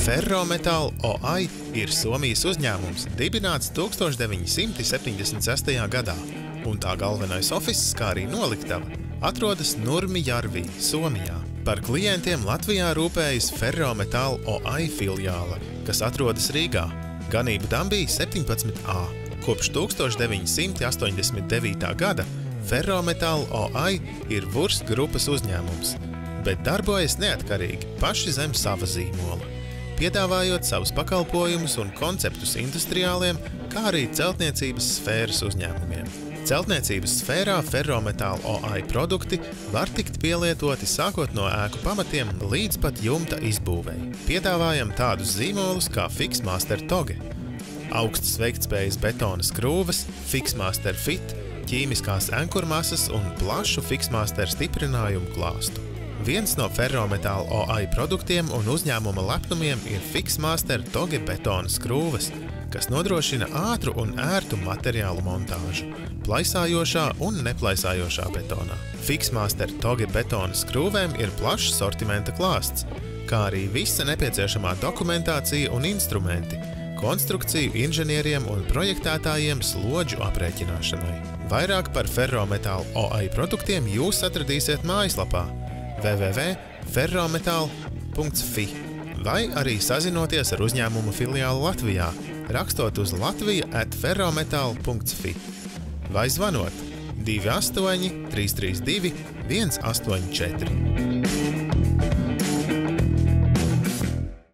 Ferrometal OI ir Somijas uzņēmums, dibināts 1976. gadā, un tā galvenais ofiss, kā arī noliktava, atrodas Nurmijärvi, Somijā. Par klientiem Latvijā rūpējas Ferrometal OI filiāla, kas atrodas Rīgā, Ganību Dambī 17A. Kopš 1989. gada Ferrometal OI ir Vurst grupas uzņēmums, bet darbojas neatkarīgi paši zem sava zīmola, piedāvājot savus pakalpojumus un konceptus industriāliem, kā arī celtniecības sfēras uzņēmumiem. Celtniecības sfērā Ferrometal OI produkti var tikt pielietoti sākot no ēku pamatiem līdz pat jumta izbūvei. Piedāvājam tādus zīmolus kā Fixmaster Toge, augstas veiktspējas betona skrūves, Fixmaster Fit, ķīmiskās enkurmasas un plašu Fixmaster stiprinājumu klāstu. Viens no Ferrometal OI produktiem un uzņēmuma lepnumiem ir Fixmaster Toge betona skrūves, kas nodrošina ātru un ērtu materiālu montāžu, plaisājošā un neplaisājošā betonā. Fixmaster Toge betona skrūvēm ir plašs sortimenta klāsts, kā arī visa nepieciešamā dokumentācija un instrumenti, konstrukciju inženieriem un projektētājiem slodžu aprēķināšanai. Vairāk par Ferrometal OI produktiem jūs atradīsiet mājaslapā www.ferrometal.fi vai arī sazinoties ar uzņēmumu filiālu Latvijā, rakstot uz latvija@ferrometal.fi vai zvanot 28 332 184.